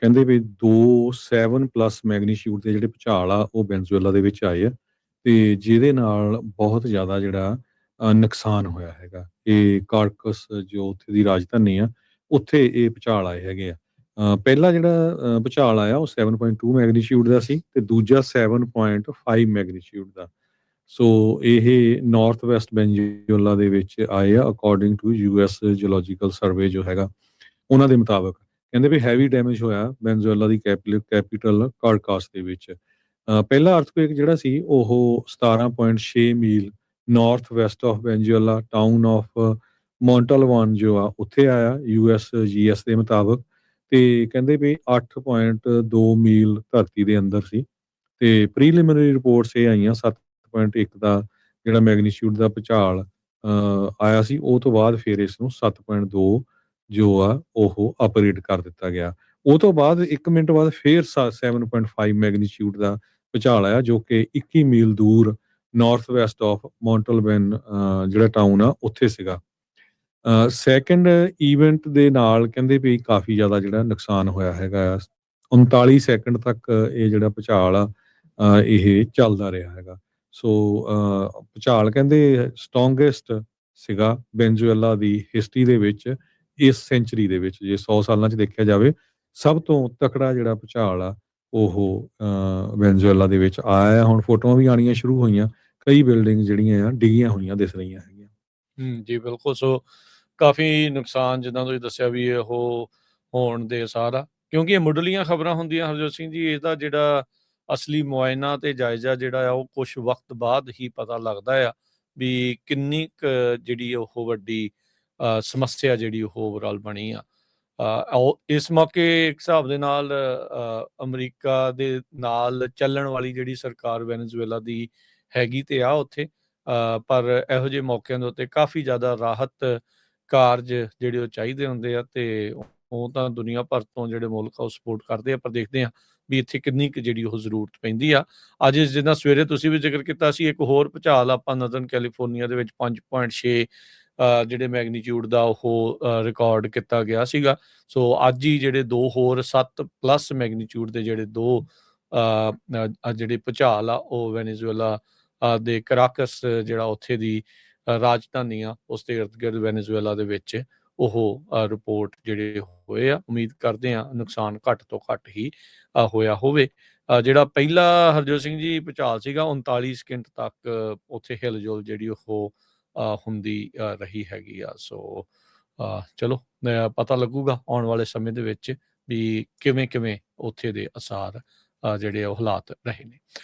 ਕਹਿੰਦੇ ਵੀ 7+ ਮੈਗਨੀਚਿਊਡ ਦੇ ਜਿਹੜੇ ਭੁਚਾਲ ਆ ਉਹ ਵੈਨੇਜ਼ੁਏਲਾ ਦੇ ਵਿੱਚ ਆਏ ਆ, ਤੇ ਜਿਹਦੇ ਨਾਲ ਬਹੁਤ ਜ਼ਿਆਦਾ ਜਿਹੜਾ ਨੁਕਸਾਨ ਹੋਇਆ ਹੈਗਾ। ਇਹ ਕਾਰਕਸ ਜੋ ਉੱਥੇ ਦੀ ਰਾਜਧਾਨੀ ਆ, ਉੱਥੇ ਇਹ ਭੁਚਾਲ ਆਏ ਹੈਗੇ ਆ। ਪਹਿਲਾ ਜਿਹੜਾ ਭੁਚਾਲ ਆਇਆ ਉਹ 7.2 ਮੈਗਨੀਚਿਊਡ ਦਾ ਸੀ, ਤੇ ਦੂਜਾ 7.5 ਮੈਗਨੀਚਿਊਡ ਦਾ। ਸੋ ਇਹ ਨਾਰਥ ਵੈਸਟ ਵੈਨੇਜ਼ੁਏਲਾ ਦੇ ਵਿੱਚ ਆਏ ਆ, according to US geological survey ਜੋ ਹੈਗਾ ਉਹਨਾਂ ਦੇ ਮੁਤਾਬਕ। ਕਹਿੰਦੇ ਵੀ ਹੈਵੀ ਡੈਮੇਜ ਹੋਇਆ ਵੈਨੇਜ਼ੁਏਲਾ ਦੀ ਕੈਪੀਟਲ ਕਾਰਕਾਸ ਦੇ ਵਿੱਚ। ਪਹਿਲਾ ਅਰਥਕੁਏਕ ਜਿਹੜਾ ਸੀ ਉਹ 17.6 mile north west of Venezuela town of Montalban ਜੋ ਆ ਉੱਥੇ ਆਇਆ USGS ਦੇ ਮੁਤਾਬਕ। ਤੇ ਕਹਿੰਦੇ ਵੀ 8.2 ਮੀਲ ਧਰਤੀ ਦੇ ਅੰਦਰ ਸੀ, ਤੇ ਪ੍ਰੀਲਿਮਿਨਰੀ ਰਿਪੋਰਟਸ ਇਹ ਆਈਆਂ 7.1 ਦਾ ਜਿਹੜਾ ਮੈਗਨੀਚਿਊਡ ਦਾ ਭੁਚਾਲ ਆਇਆ ਸੀ। ਉਹ ਤੋਂ ਬਾਅਦ ਫਿਰ ਇਸ ਨੂੰ 7.2 ਜੋ ਆ ਉਹ ਅਪਗ੍ਰੇਡ ਕਰ ਦਿੱਤਾ ਗਿਆ। ਉਹ ਤੋਂ ਬਾਅਦ 1 ਮਿੰਟ ਬਾਅਦ ਫਿਰ 7.5 ਮੈਗਨੀਚਿਊਡ ਦਾ ਭੁਚਾਲ ਆਇਆ, ਜੋ ਕਿ 21 ਮੀਲ ਦੂਰ ਨਾਰਥ ਵੈਸਟ ਆਫ ਮੌਂਟਲਬੈਨ ਜਿਹੜਾ ਟਾਊਨ ਆ ਉੱਥੇ ਸੀਗਾ। ਸੈਕਿੰਡ ਈਵੈਂਟ ਦੇ ਨਾਲ ਕਹਿੰਦੇ ਵੀ ਕਾਫੀ ਜ਼ਿਆਦਾ ਜਿਹੜਾ ਨੁਕਸਾਨ ਹੋਇਆ ਹੈਗਾ। 39 ਸੈਕਿੰਡ ਤੱਕ ਇਹ ਜਿਹੜਾ ਭੁਚਾਲ ਆ ਇਹ ਚੱਲਦਾ ਰਿਹਾ ਹੈਗਾ। ਸੋ ਭੁਚਾਲ ਕਹਿੰਦੇ ਸਟਰੋਂਗੈਸਟ ਸੀਗਾ ਵੈਨੇਜ਼ੁਏਲਾ ਦੀ ਹਿਸਟਰੀ ਦੇ ਵਿੱਚ ਇਸ ਸੈਂਚਰੀ ਦੇ ਵਿੱਚ। ਜੇ 100 ਸਾਲਾਂ 'ਚ ਦੇਖਿਆ ਜਾਵੇ, ਸਭ ਤੋਂ ਤਕੜਾ ਜਿਹੜਾ ਭੁਚਾਲ ਆ ਉਹ ਵੈਨੇਜ਼ੁਏਲਾ ਦੇ ਵਿੱਚ ਆਇਆ। ਹੁਣ ਫੋਟੋਆਂ ਵੀ ਆਉਣੀਆਂ ਸ਼ੁਰੂ ਹੋਈਆਂ, ਕਈ ਬਿਲਡਿੰਗ ਜਿਹੜੀਆਂ ਆ ਡਿੱਗੀਆਂ ਹੋਈਆਂ ਦਿਸ ਰਹੀਆਂ ਹੈਗੀਆਂ। ਜੀ ਬਿਲਕੁਲ। ਸੋ ਕਾਫੀ ਨੁਕਸਾਨ ਜਿੱਦਾਂ ਤੁਸੀਂ ਦੱਸਿਆ ਵੀ ਉਹ ਹੋਣ ਦੇ ਆਸਾਰ ਆ, ਕਿਉਂਕਿ ਇਹ ਮੁੱਢਲੀਆਂ ਖਬਰਾਂ ਹੁੰਦੀਆਂ ਹਰਜੋਤ ਸਿੰਘ ਜੀ। ਇਹਦਾ ਜਿਹੜਾ ਅਸਲੀ ਮੁਆਇਨਾ ਤੇ ਜਾਇਜ਼ਾ ਜਿਹੜਾ ਆ ਉਹ ਕੁਛ ਵਕਤ ਬਾਅਦ ਹੀ ਪਤਾ ਲੱਗਦਾ ਆ ਵੀ ਕਿੰਨੀ ਕੁ ਜਿਹੜੀ ਉਹ ਵੱਡੀ ਸਮੱਸਿਆ ਜਿਹੜੀ ਉਹ ਓਵਰਆਲ ਬਣੀ ਆ। ਇਸ ਮੌਕੇ ਇੱਕ ਹਿਸਾਬ ਦੇ ਨਾਲ ਅਮਰੀਕਾ ਦੇ ਨਾਲ ਚੱਲਣ ਵਾਲੀ ਜਿਹੜੀ ਸਰਕਾਰ ਵੈਨੇਜ਼ੁਏਲਾ ਦੀ ਹੈਗੀ ਤੇ ਆ ਉੱਥੇ, ਪਰ ਇਹੋ ਜਿਹੇ ਮੌਕਿਆਂ ਦੇ ਉੱਤੇ ਕਾਫੀ ਜ਼ਿਆਦਾ ਰਾਹਤ ਕਾਰਜ ਜਿਹੜੇ ਉਹ ਚਾਹੀਦੇ ਹੁੰਦੇ ਆ, ਤੇ ਉਹ ਤਾਂ ਦੁਨੀਆ ਭਰ ਤੋਂ ਜਿਹੜੇ ਮੁਲਕ ਆ ਉਹ ਸਪੋਰਟ ਕਰਦੇ ਆ। ਪਰ ਦੇਖਦੇ ਆ ਵੀ ਇੱਥੇ ਕਿੰਨੀ ਕੁ ਜਿਹੜੀ ਉਹ ਜ਼ਰੂਰਤ ਪੈਂਦੀ ਆ। ਅੱਜ ਜਿੱਦਾਂ ਸਵੇਰੇ ਤੁਸੀਂ ਵੀ ਜ਼ਿਕਰ ਕੀਤਾ ਸੀ, ਇੱਕ ਹੋਰ ਭੁਚਾਲ ਆਪਾਂ ਨਦਰਨ ਕੈਲੀਫੋਰਨੀਆ ਦੇ ਵਿੱਚ 5.6 ਜਿਹੜੇ ਮੈਗਨੀਚਿਊਡ ਦਾ ਉਹ ਰਿਕਾਰਡ ਕੀਤਾ ਗਿਆ ਸੀਗਾ। ਸੋ ਅੱਜ ਹੀ ਜਿਹੜੇ 2 ਹੋਰ 7+ ਮੈਗਨੀਚਿਊਡ ਦੇ ਜਿਹੜੇ 2 ਜਿਹੜੇ ਭੁਚਾਲ ਆ ਉਹ ਵੈਨੇਜ਼ੁਏਲਾ ਦੇ ਕਰਾਕਸ ਜਿਹੜਾ ਉੱਥੇ ਦੀ ਰਾਜਧਾਨੀ ਆ ਉਸ ਦੇ ਇਰਦ ਗਿਰਦ ਵੈਨੇਜ਼ੁਏਲਾ ਦੇ ਵਿੱਚ ਉਹ ਰਿਪੋਰਟ ਜਿਹੜੇ ਹੋਏ ਆ। ਉਮੀਦ ਕਰਦੇ ਆ ਨੁਕਸਾਨ ਘੱਟ ਤੋਂ ਘੱਟ ਹੀ ਹੋਇਆ ਹੋਵੇ। ਜਿਹੜਾ ਪਹਿਲਾ ਹਰਜੋਤ ਸਿੰਘ ਜੀ ਭੁਚਾਲ ਸੀਗਾ 39 ਸਕਿੰਟ ਤੱਕ ਉੱਥੇ ਹਿਲਜੁਲ ਜਿਹੜੀ ਉਹ ਹੁੰਦੀ ਰਹੀ ਹੈਗੀ ਆ। ਸੋ ਚਲੋ ਪਤਾ ਲੱਗੂਗਾ ਆਉਣ ਵਾਲੇ ਸਮੇਂ ਦੇ ਵਿੱਚ ਵੀ ਕਿਵੇਂ ਕਿਵੇਂ ਉੱਥੇ ਦੇ ਅਸਾਰ ਜਿਹੜੇ ਉਹ ਹਾਲਾਤ ਰਹੇ ਨੇ।